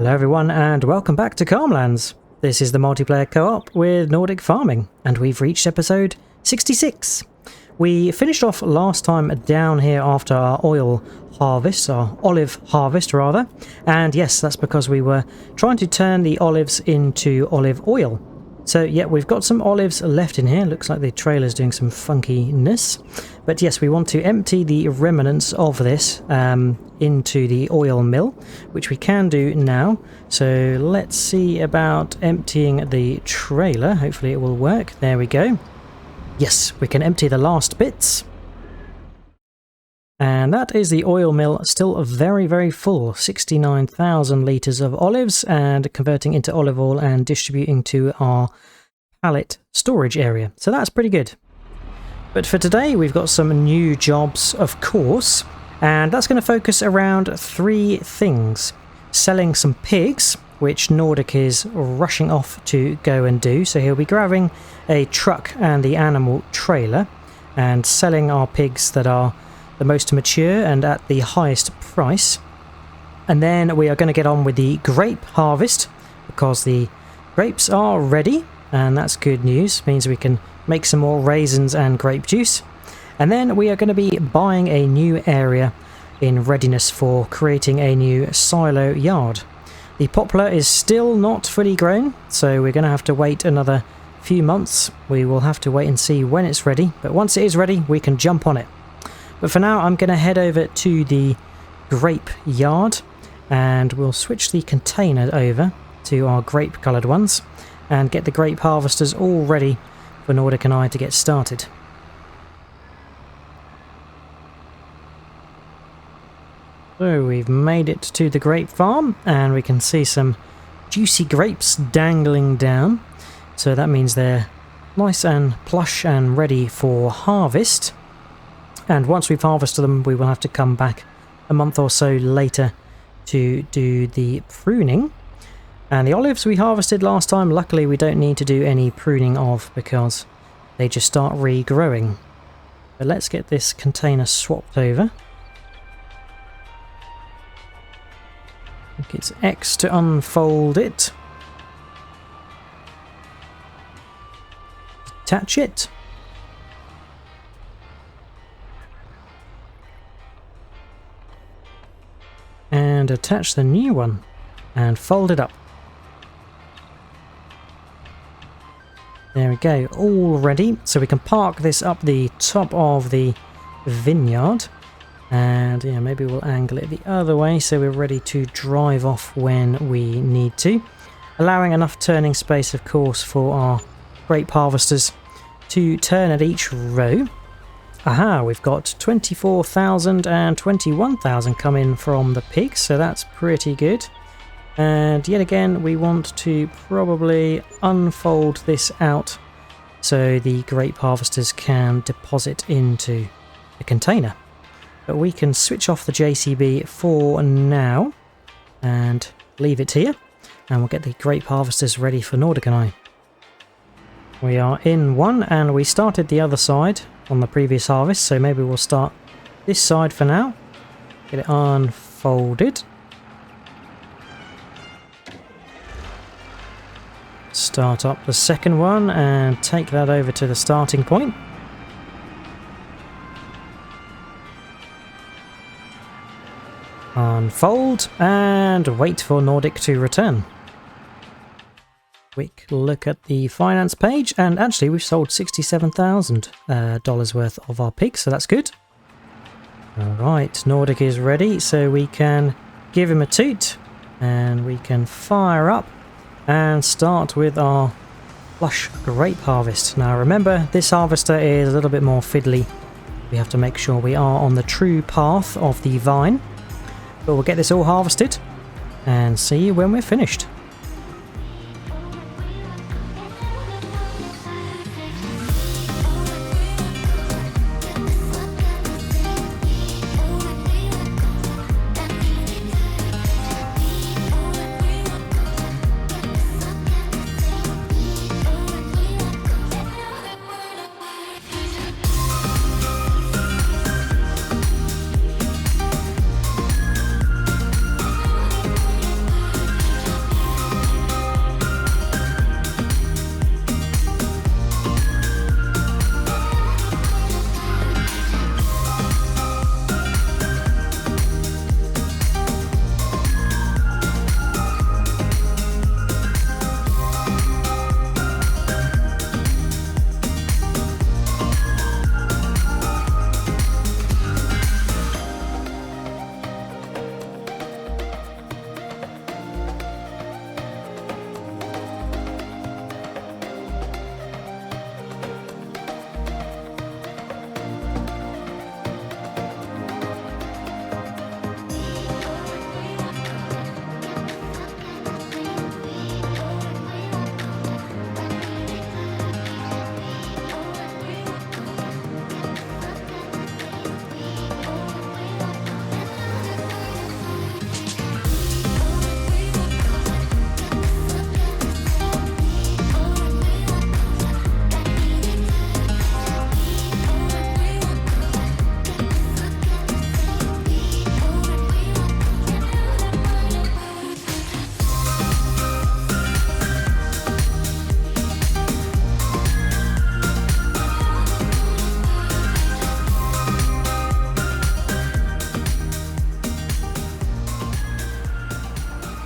Hello everyone and welcome back to Calmlands. This is the multiplayer co-op with Nordic Farming and we've reached episode 66. We finished off last time down here after our oil harvest, our olive harvest rather, and yes, that's because we were trying to turn the olives into olive oil. So yeah, we've got some olives left in here. Looks like the trailer's doing some funkiness. But yes, we want to empty the remnants of this into the oil mill, which we can do now. So let's see about emptying the trailer. Hopefully it will work. There we go. Yes, we can empty the last bits. And that is the oil mill, still very, very full. 69,000 litres of olives and converting into olive oil and distributing to our pallet storage area. So that's pretty good. But for today, we've got some new jobs, of course, and that's going to focus around three things. Selling some pigs, which Nordic is rushing off to go and do. So he'll be grabbing a truck and the animal trailer and selling our pigs that are the most mature and at the highest price. And then we are going to get on with the grape harvest because the grapes are ready, and that's good news. Means we can make some more raisins and grape juice. And then we are going to be buying a new area in readiness for creating a new silo yard. The poplar is still not fully grown, so we're going to have to wait another few months. We will have to wait and see when it's ready, but once it is ready we can jump on it. But for now, I'm going to head over to the grape yard and we'll switch the container over to our grape coloured ones and get the grape harvesters all ready for Nordic and I to get started. So we've made it to the grape farm and we can see some juicy grapes dangling down. So that means they're nice and plush and ready for harvest. And once we've harvested them, we will have to come back a month or so later to do the pruning. And the olives we harvested last time, luckily we don't need to do any pruning of because they just start regrowing. But let's get this container swapped over. I think it's X to unfold it. Attach it. And attach the new one and fold it up. There we go, all ready. So we can park this up the top of the vineyard. And yeah, maybe we'll angle it the other way so we're ready to drive off when we need to. Allowing enough turning space, of course, for our grape harvesters to turn at each row. Aha, we've got 24,000 and 21,000 coming from the pigs, so that's pretty good. And yet again, we want to probably unfold this out so the grape harvesters can deposit into the container. But we can switch off the JCB for now and leave it here, and we'll get the grape harvesters ready for Nordic and I. We are in one and we started the other side on the previous harvest, so maybe we'll start this side for now. Get it unfolded. Start up the second one and take that over to the starting point. Unfold and wait for Nordic to return. Quick look at the finance page, and actually we've sold $67,000 worth of our pigs, so that's good. Alright, Nordic is ready, so we can give him a toot and we can fire up and start with our lush grape harvest. Now remember, this harvester is a little bit more fiddly. We have to make sure we are on the true path of the vine, but we'll get this all harvested and see you when we're finished.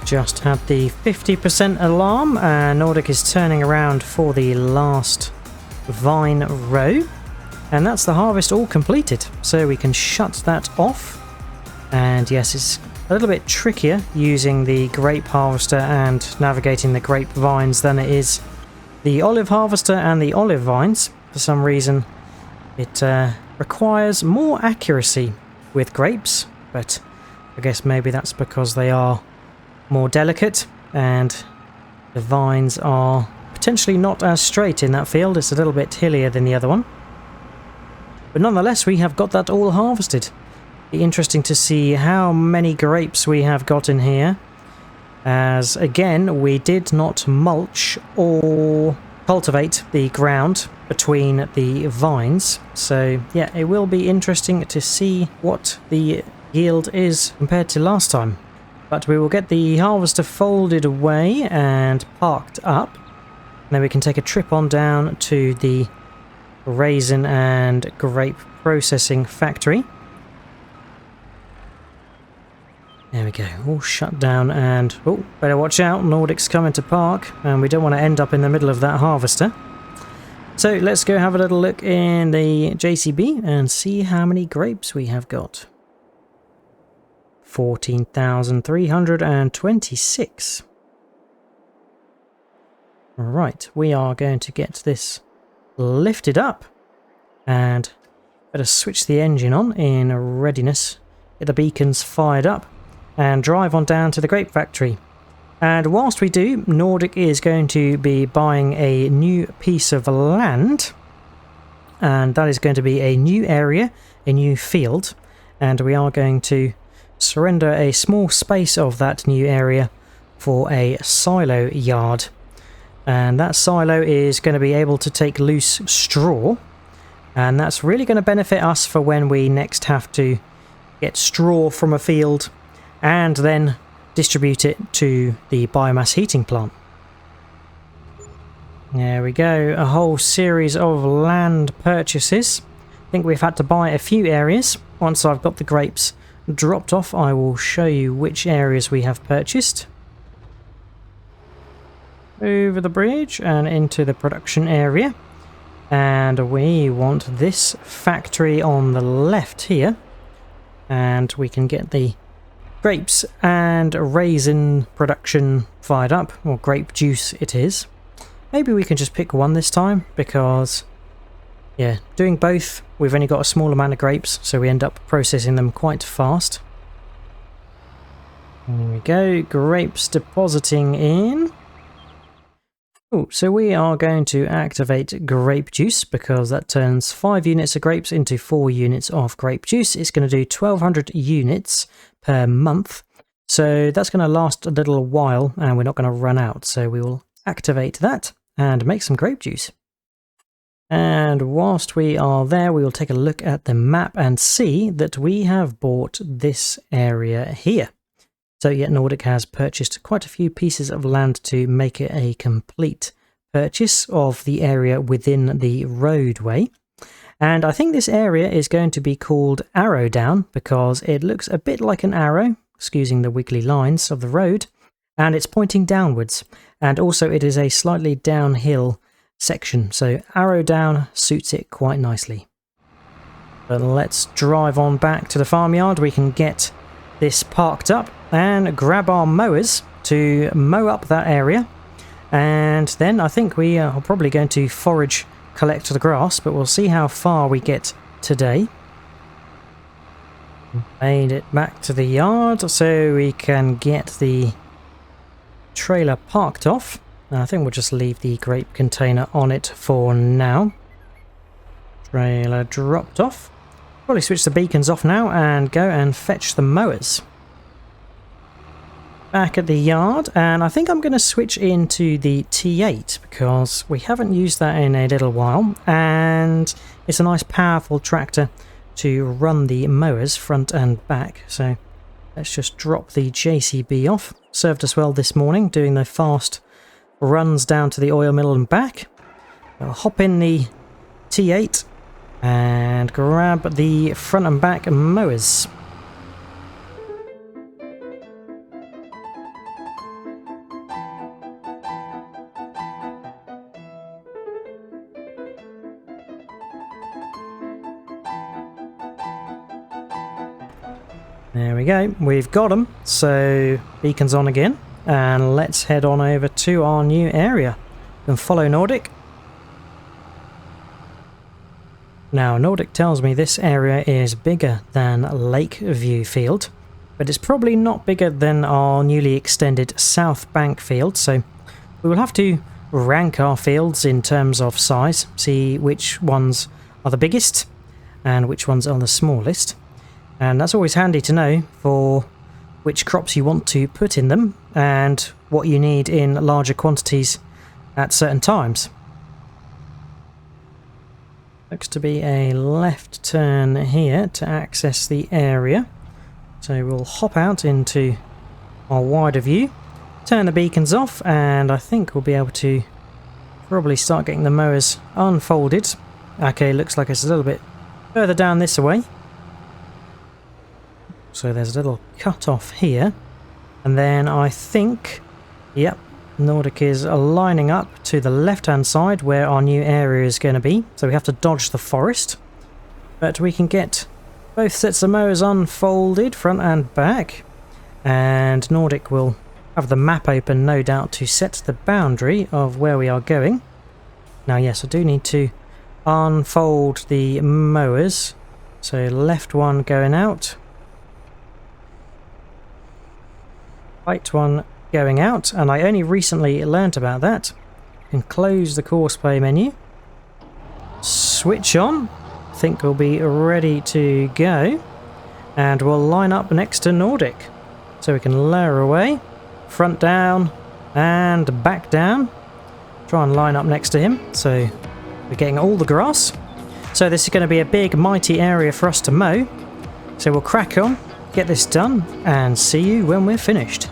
Just had the 50% alarm, and Nordic is turning around for the last vine row. And that's the harvest all completed, so we can shut that off. And yes, it's a little bit trickier using the grape harvester and navigating the grape vines than it is the olive harvester and the olive vines. For some reason, it requires more accuracy with grapes, but I guess maybe that's because they are more delicate and the vines are potentially not as straight in that field. It's a little bit hillier than the other one. But nonetheless, we have got that all harvested. Be interesting to see how many grapes we have got in here, as again we did not mulch or cultivate the ground between the vines. So yeah, it will be interesting to see what the yield is compared to last time. But we will get the harvester folded away and parked up. Then we can take a trip on down to the raisin and grape processing factory. There we go, all shut down, and oh, better watch out, Nordic's coming to park, and we don't want to end up in the middle of that harvester. So let's go have a little look in the JCB and see how many grapes we have got. 14,326. Right, we are going to get this lifted up and better switch the engine on in readiness, get the beacons fired up and drive on down to the grape factory. And whilst we do, Nordic is going to be buying a new piece of land, and that is going to be a new area, a new field, and we are going to surrender a small space of that new area for a silo yard. And that silo is going to be able to take loose straw, and that's really going to benefit us for when we next have to get straw from a field and then distribute it to the biomass heating plant. There we go, a whole series of land purchases. I think we've had to buy a few areas. Once I've got the grapes dropped off, I will show you which areas we have purchased. Over the bridge and into the production area, and we want this factory on the left here, and we can get the grapes and raisin production fired up, or grape juice it is. Maybe we can just pick one this time, because yeah, doing both we've only got a small amount of grapes, so we end up processing them quite fast. There we go, grapes depositing in. Oh, so we are going to activate grape juice, because that turns 5 units of grapes into 4 units of grape juice. It's going to do 1,200 units per month. So that's going to last a little while, and we're not going to run out. So we will activate that and make some grape juice. And whilst we are there, we will take a look at the map and see that we have bought this area here. So yeah, Nordic has purchased quite a few pieces of land to make it a complete purchase of the area within the roadway. And I think this area is going to be called Arrow Down, because it looks a bit like an arrow, excusing the wiggly lines of the road, and it's pointing downwards. And also it is a slightly downhill section, so Arrow Down suits it quite nicely. But let's drive on back to the farmyard. We can get this parked up and grab our mowers to mow up that area, and then I think we are probably going to forage, collect the grass, but we'll see how far we get today. Made it back to the yard so we can get the trailer parked off. I think we'll just leave the grape container on it for now. Trailer dropped off. Probably switch the beacons off now and go and fetch the mowers. Back at the yard, and I think I'm going to switch into the T8 because we haven't used that in a little while, and it's a nice powerful tractor to run the mowers front and back. So let's just drop the JCB off. Served us well this morning doing the fast runs down to the oil mill and back. I'll hop in the T8 and grab the front and back mowers. There we go, we've got them. So beacon's on again, and let's head on over to our new area and follow Nordic. Now Nordic tells me this area is bigger than Lakeview Field, but it's probably not bigger than our newly extended South Bank field, so we will have to rank our fields in terms of size, see which ones are the biggest and which ones are the smallest. And that's always handy to know for which crops you want to put in them and what you need in larger quantities at certain times. Looks to be a left turn here to access the area. So we'll hop out into our wider view, turn the beacons off, and I think we'll be able to probably start getting the mowers unfolded. Okay, looks like it's a little bit further down this way. So there's a little cut off here, and then I think, yep, Nordic is lining up to the left hand side where our new area is going to be, so we have to dodge the forest, but we can get both sets of mowers unfolded front and back, and Nordic will have the map open no doubt to set the boundary of where we are going. Now yes, I do need to unfold the mowers, so left one going out, right one going out, and I only recently learnt about that. You can close the course play menu, switch on, I think we'll be ready to go, and we'll line up next to Nordic. So we can lower away, front down and back down, try and line up next to him, so we're getting all the grass. So this is going to be a big mighty area for us to mow, so we'll crack on, get this done, and see you when we're finished.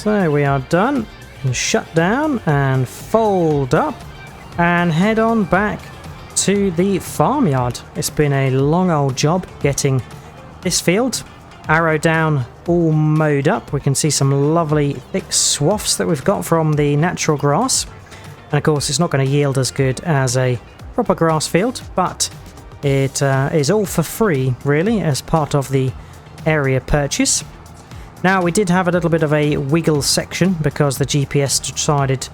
So we are done. And shut down and fold up and head on back to the farmyard. It's been a long old job getting this field arrow down, all mowed up. We can see some lovely thick swaths that we've got from the natural grass. And of course it's not going to yield as good as a proper grass field, but it is all for free really as part of the area purchase. Now we did have a little bit of a wiggle section because the GPS decided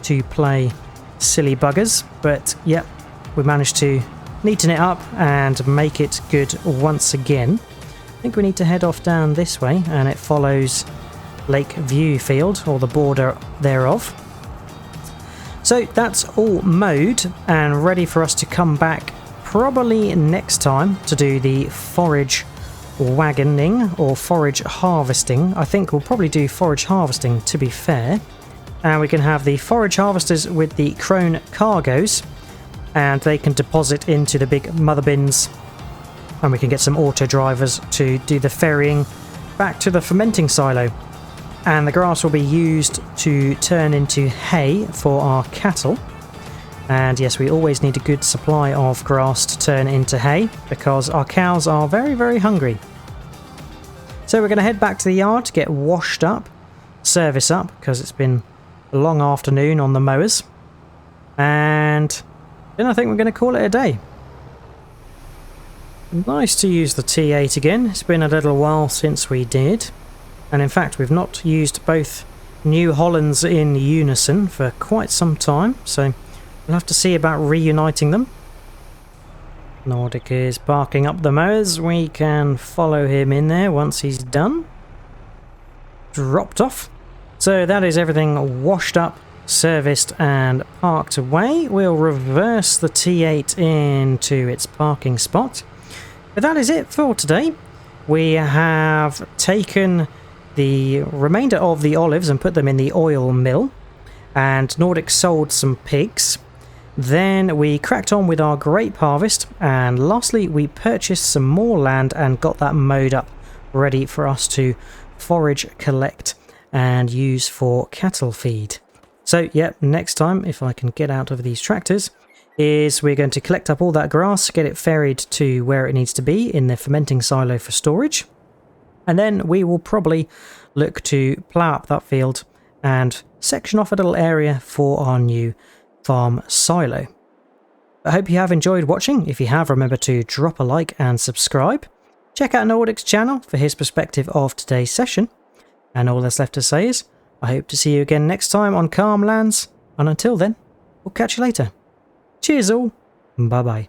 to play silly buggers, but yep, we managed to neaten it up and make it good once again. I think we need to head off down this way and it follows Lake View Field, or the border thereof. So that's all mowed and ready for us to come back probably next time to do the forage wagoning or forage harvesting. I think we'll probably do forage harvesting to be fair. And we can have the forage harvesters with the crone cargoes and they can deposit into the big mother bins, and we can get some auto drivers to do the ferrying back to the fermenting silo. And the grass will be used to turn into hay for our cattle. And yes, we always need a good supply of grass to turn into hay because our cows are very, very hungry. So we're going to head back to the yard to get washed up, service up, because it's been a long afternoon on the mowers. And then I think we're going to call it a day. Nice to use the T8 again. It's been a little while since we did. And in fact, we've not used both New Hollands in unison for quite some time. So we'll have to see about reuniting them. Nordic is barking up the mowers. We can follow him in there once he's done. Dropped off. So that is everything washed up, serviced and parked away. We'll reverse the T8 into its parking spot. But that is it for today. We have taken the remainder of the olives and put them in the oil mill. And Nordic sold some pigs. Then we cracked on with our grape harvest, and lastly we purchased some more land and got that mowed up, ready for us to forage, collect and use for cattle feed. So yeah, next time, if I can get out of these tractors, is we're going to collect up all that grass, get it ferried to where it needs to be in the fermenting silo for storage, and then we will probably look to plough up that field and section off a little area for our new farm silo. I hope you have enjoyed watching. If you have, remember to drop a like and subscribe. Check out Nordic's channel for his perspective of today's session. And all that's left to say is, I hope to see you again next time on Calm Lands, and until then, we'll catch you later. Cheers all, bye bye.